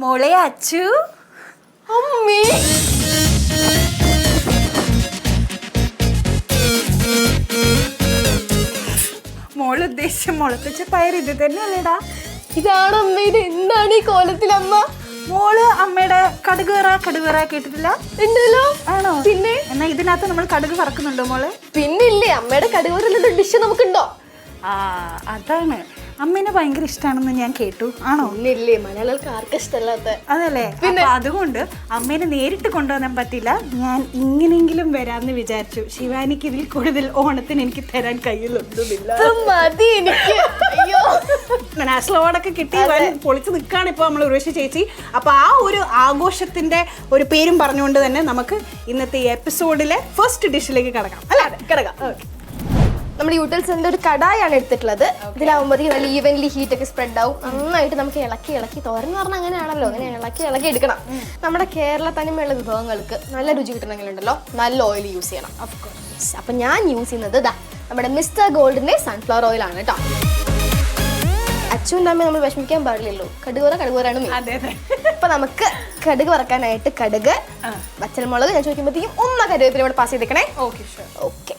മോളെ അച്ചു അമ്മേ മോള് ഉദ്ദേശിച്ച മുളപ്പിച്ച പയർ ഇത് തന്നെയല്ലേടാ? ഇതാണ് അമ്മ. ഇത് എന്താണ് ഈ കോലത്തിലമ്മ? മോള് അമ്മയുടെ കടുക് കേട്ടിട്ടില്ല? ഉണ്ടല്ലോ. ആണോ? പിന്നെ എന്നാ ഇതിനകത്ത് നമ്മൾ കടുക് വറക്കുന്നുണ്ടോ മോള്? പിന്നില്ലേ, അമ്മയുടെ കടുക് ഡിഷ് നമുക്കുണ്ടോ? ആ അതാണ്. അമ്മേനെ ഭയങ്കര ഇഷ്ടമാണെന്ന് ഞാൻ കേട്ടു. ആണോ? ഇല്ലേ, മലയാളികൾക്ക് ആർക്കും ഇഷ്ടമല്ലാത്ത. അതല്ലേ? അപ്പൊ അതുകൊണ്ട് അമ്മേനെ നേരിട്ട് കൊണ്ടുവരാൻ പറ്റില്ല. ഞാൻ ഇങ്ങനെയെങ്കിലും വരാന്ന് വിചാരിച്ചു. ശിവാനിക്ക് ഇതിൽ കൂടുതൽ ഓണത്തിന് എനിക്ക് തരാൻ കയ്യിലൊന്നുമില്ല. മതി എനിക്ക്. അയ്യോ, നാഷണൽ അവാർഡൊക്കെ കിട്ടി പൊളിച്ച് നിൽക്കുകയാണ് ഇപ്പോൾ നമ്മൾ ഉർവശി ചേച്ചി. അപ്പൊ ആ ഒരു ആഘോഷത്തിന്റെ ഒരു പേരും പറഞ്ഞുകൊണ്ട് തന്നെ നമുക്ക് ഇന്നത്തെ ഈ എപ്പിസോഡിലെ ഫസ്റ്റ് ഡിഷിലേക്ക് കിടക്കാം. അല്ല കിടക്കാം. ഓക്കെ, നമ്മൾ യൂട്ടിൽസിന്റെ ഒരു കടായാണ് എടുത്തിട്ടുള്ളത്. ഇതിലാവുമ്പോഴത്തേക്ക് നല്ല ഈവൻലി ഹീറ്റ് ഒക്കെ സ്പ്രെഡ് ആവും. നന്നായിട്ട് നമുക്ക് ഇളക്കി തോരൻ എന്ന് പറഞ്ഞാൽ അങ്ങനെയാണല്ലോ, അങ്ങനെ ഇളക്കി എടുക്കണം. നമ്മുടെ കേരള തനിമയുള്ള വിഭവങ്ങൾക്ക് നല്ല രുചി കിട്ടണമെങ്കിലുണ്ടല്ലോ നല്ല ഓയിൽ യൂസ് ചെയ്യണം. അപ്പൊ ഞാൻ യൂസ് ചെയ്യുന്നത് നമ്മുടെ മിസ്റ്റർ ഗോൾഡിന്റെ സൺഫ്ലവർ ഓയിൽ ആണ് കേട്ടോ. അച്ഛനും അമ്മയും നമ്മൾ വിഷമിക്കാൻ പാടില്ലല്ലോ. കടുകോറാണ് മെയിൻ. അപ്പൊ നമുക്ക് കടുക് വറക്കാനായിട്ട് കടുക്, പച്ചമുളക് ഞാൻ ചോദിക്കുമ്പോഴത്തേക്കും കരുവേപ്പില ഇവിടെ പാസ് ചെയ്തേക്കണേ. ഓക്കെ.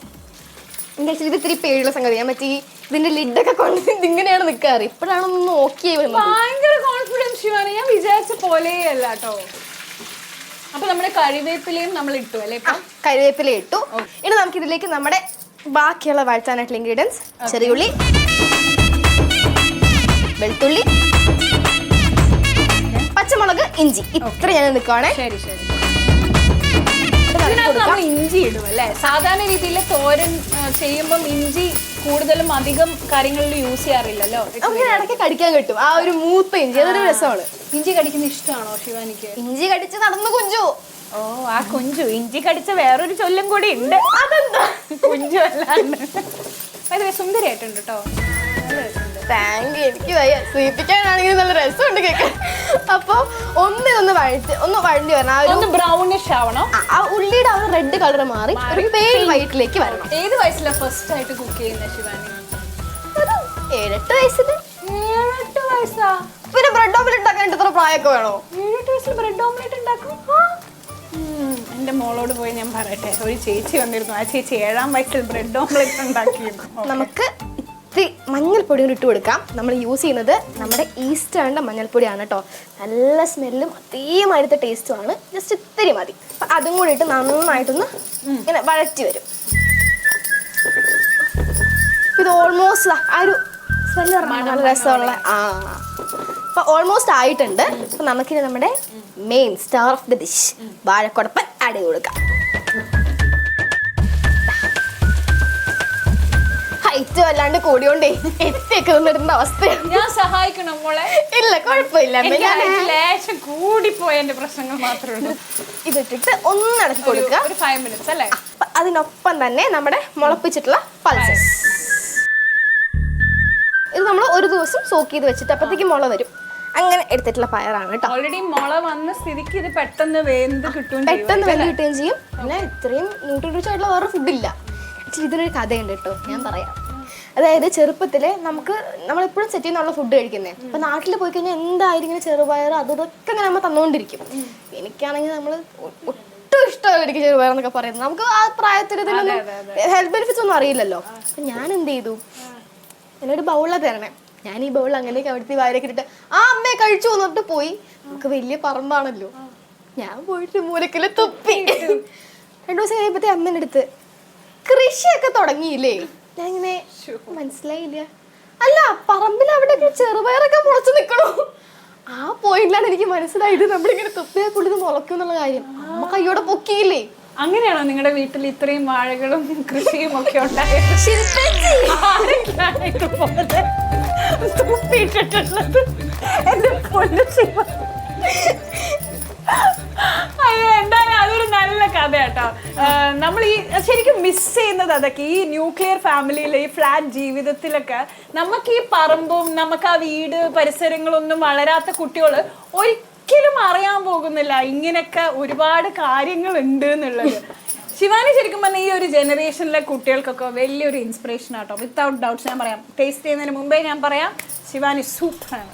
ഇത് ഇത്തിരി പേടിയുള്ള സംഗതി. ഞാൻ മറ്റേ ഇതിന്റെ ലിഡൊക്കെ കൊണ്ട് ഇങ്ങനെയാണ് നിൽക്കാറ്. ഇപ്പോഴാണ് നോക്കിയത്. ഭയങ്കര കോൺഫിഡൻസ് ശിവാനി, ഞാൻ വിചാരിച്ച പോലെയല്ല കേട്ടോ. അപ്പൊ നമ്മുടെ കറിവേപ്പിലയും നമ്മൾ ഇട്ടു അല്ലേ? കറിവേപ്പില ഇട്ടു. ഇനി നമുക്ക് ഇതിലേക്ക് നമ്മുടെ ബാക്കിയുള്ള വഴറ്റാനായിട്ടുള്ള ഇൻഗ്രീഡിയൻസ്: ചെറിയുള്ളി, വെളുത്തുള്ളി, പച്ചമുളക്, ഇഞ്ചി. ഇത്ര ഞാൻ നിൽക്കുവാണേ. ശരി. നമ്മൾ ഇഞ്ചി ഇടും അല്ലേ? സാധാരണ രീതിയിൽ തോരൻ ചെയ്യുമ്പം ഇഞ്ചി കൂടുതലും അധികം കാര്യങ്ങളിൽ യൂസ് ചെയ്യാറില്ലല്ലോ. അങ്ങനെ ഇടയ്ക്ക് കടിക്കാൻ കിട്ടും ആ ഒരു മൂത്ത ഇഞ്ചി. അതൊരു രസമാണ്. ഇഞ്ചി കടിക്കുന്ന ഇഷ്ടമാണോ ശിവാനിക്ക്? ഇഞ്ചി കടിച്ച് നടന്നു കുഞ്ചു. ഓ, ആ കുഞ്ചു. ഇഞ്ചി കടിച്ച വേറൊരു ചൊല്ലും കൂടി ഉണ്ട്. അതെന്താ? കുഞ്ചു അല്ലാണ്ട്. അത് സുന്ദരിയായിട്ടുണ്ട് കേട്ടോ. Thank you. എനിക്ക് വയ്യ, സൂചിപ്പിക്കാനാണെങ്കിൽ നല്ല രസമുണ്ട് കേൾക്കാൻ. അപ്പൊ ഒന്ന് വഴണ്ടി വരണം. ഒന്ന് ബ്രൗണിഷ് ആവണം. ആ ഉള്ളിയുടെ ആ റെഡ് കളർ മാറി ഒരു പേര് വൈറ്റിലേക്ക് വരണം. ഏത് വയസ്സിലാണ് ഫസ്റ്റ് ആയിട്ട് കുക്ക് ചെയ്യുന്നത് ശിവാനി? 7-8 വയസ്സില്. 7-8 വയസ്സാ? പിന്നെ ബ്രെഡ് ഓംലെറ്റ് ഉണ്ടാക്കാനായിട്ട് ഇത്ര പ്രായമൊക്കെ വേണോ? 7-8 വയസ്സിൽ ബ്രെഡ് ഓംലെറ്റ് ഉണ്ടാക്കും? എന്റെ മോളോട് പോയി ഞാൻ പറയട്ടെ. ഒരു ചേച്ചി വന്നിരുന്നു. ആ ചേച്ചി 7-ാം വയസ്സിൽ ബ്രെഡ് ഓംലെറ്റ് ഉണ്ടാക്കിയിരുന്നു. നമുക്ക് ഇത്തിരി മഞ്ഞൾപ്പൊടി ഇട്ട് കൊടുക്കാം. നമ്മൾ യൂസ് ചെയ്യുന്നത് നമ്മുടെ ഈസ്റ്റേണിൻ്റെ മഞ്ഞൾപ്പൊടിയാണ് കേട്ടോ. നല്ല സ്മെല്ലും അതേമാതിരത്തെ ടേസ്റ്റുമാണ്. ജസ്റ്റ് ഇത്തിരി മതി. അപ്പം അതും കൂടി ഇട്ട് നന്നായിട്ടൊന്ന് ഇങ്ങനെ വഴറ്റി വരും. ഇത് ഓൾമോസ്റ്റ് ആ ഒരു സ്മെല്ല് നല്ല രസമുള്ള അപ്പം ഓൾമോസ്റ്റ് ആയിട്ടുണ്ട്. അപ്പം നമുക്കിനി നമ്മുടെ main star of the dish വാഴക്കുടപ്പൻ ആഡ് ചെയ്ത് കൊടുക്കാം. ഹൈറ്റ് വല്ലാണ്ട് കൂടിയോണ്ടേ എത്തിയൊക്കെ നിന്നിരുന്ന അവസ്ഥയാണ്. ഞാൻ സഹായിക്കണം മോളെ? ഇല്ല, കുഴപ്പമില്ല. ലേശം കൂടിപ്പോയ എന്റെ പ്രശ്നങ്ങൾ മാത്രമേ ഉള്ളൂ. ഇതിട്ടിട്ട് ഒന്ന് ഇളക്കി കൊടുക്കുക. ഒരു 5 minutes അല്ലേ? അതിനൊപ്പം തന്നെ നമ്മുടെ മുളപ്പിച്ചിട്ടുള്ള പൾസസ്. ഇത് നമ്മൾ ഒരു ദിവസം സോക്ക് ചെയ്ത് വെച്ചിട്ട് അപ്പത്തേക്ക് മുള വരും. അങ്ങനെ എടുത്തിട്ടുള്ള പയറാണ് കേട്ടോ. ഓൾറെഡി മുള വന്ന സ്ഥിതിക്ക് ഇത് പെട്ടെന്ന് വെന്ത് കിട്ടുകയും ചെയ്യും. പിന്നെ ഇത്രയും ന്യൂട്രിഷ്യസ് ആയിട്ടുള്ള വേറെ ഫുഡില്ല. ഇതിനൊരു കഥയുണ്ട് കേട്ടോ, ഞാൻ പറയാം. അതായത് ചെറുപ്പത്തില് നമ്മളെപ്പോഴും സെറ്റ് ചെയ്യുന്നുള്ള ഫുഡ് കഴിക്കുന്നത്. അപ്പൊ നാട്ടിൽ പോയി കഴിഞ്ഞാൽ എന്തായാലും ഇങ്ങനെ ചെറുപയർ അതൊക്കെ ഇങ്ങനെ നമ്മൾ തന്നുകൊണ്ടിരിക്കും. എനിക്കാണെങ്കിൽ നമ്മൾ ഒട്ടും ഇഷ്ടമല്ല എനിക്ക് ചെറുപയർ എന്നൊക്കെ പറയുന്നത്. നമുക്ക് ആ പ്രായത്തിൽ ഇതിലൊന്നും ഹെൽത്ത് ബെനിഫിറ്റ്സ് ഒന്നും അറിയില്ലല്ലോ. അപ്പൊ ഞാൻ എന്ത് ചെയ്തു, എന്നോട് ബൗളിലാണ് തരണേ. ഞാൻ ഈ ബൗൾ അങ്ങനെയൊക്കെ അവിടുത്തെ വാരൊക്കെ ഇട്ടിട്ട് അമ്മയെ കഴിച്ചു വന്നിട്ട് പോയി. നമുക്ക് വലിയ പറമ്പാണല്ലോ. ഞാൻ പോയിട്ട് മൂലക്കില് തുപ്പി. 2 ദിവസം കഴിയുമ്പോഴത്തേ അമ്മേൻ്റെ അടുത്ത് കൃഷിയൊക്കെ തുടങ്ങിയില്ലേ? ഞാൻ ഇങ്ങനെ മനസ്സിലായില്ല. അല്ല, പറമ്പിൽ അവിടെ ചെറുപയറൊക്കെ മുളച്ചു നിൽക്കണു. ആ പോയിന്റിലാണ് എനിക്ക് മനസ്സിലായത് നമ്മളിങ്ങനെ തുപ്പിയാൽ കൂടുതൽ മുളക്കും എന്നുള്ള കാര്യം. അമ്മ കയ്യോടെ പൊക്കിയില്ലേ. അങ്ങനെയാണോ നിങ്ങളുടെ വീട്ടിൽ ഇത്രയും വാഴകളും കൃഷിയും ഒക്കെ ഉണ്ടായത്? അയ്യോ, എന്തായാലും അതൊരു നല്ല കഥ കേട്ടോ. നമ്മൾ ഈ ശരിക്കും മിസ് ചെയ്യുന്നത് അതൊക്കെ. ഈ ന്യൂക്ലിയർ ഫാമിലിയിലെ ഈ ഫ്ലാറ്റ് ജീവിതത്തിലൊക്കെ നമുക്ക് ഈ പറമ്പും നമുക്ക് ആ വീട് പരിസരങ്ങളൊന്നും വളരാത്ത കുട്ടികൾ ഒരിക്കലും അറിയാൻ പോകുന്നില്ല ഇങ്ങനെയൊക്കെ ഒരുപാട് കാര്യങ്ങൾ ഉണ്ട് എന്നുള്ളത്. ശിവാനി ശരിക്കും പറഞ്ഞാൽ ഈ ഒരു ജനറേഷനിലെ കുട്ടികൾക്കൊക്കെ വലിയൊരു ഇൻസ്പിറേഷൻ ആട്ടോ. വിത്തൗട്ട് ഡൗട്ട്സ് ഞാൻ പറയാം. ടേസ്റ്റ് ചെയ്യുന്നതിന് മുമ്പേ ഞാൻ പറയാം, ശിവാനി സൂപ്പറാണ്.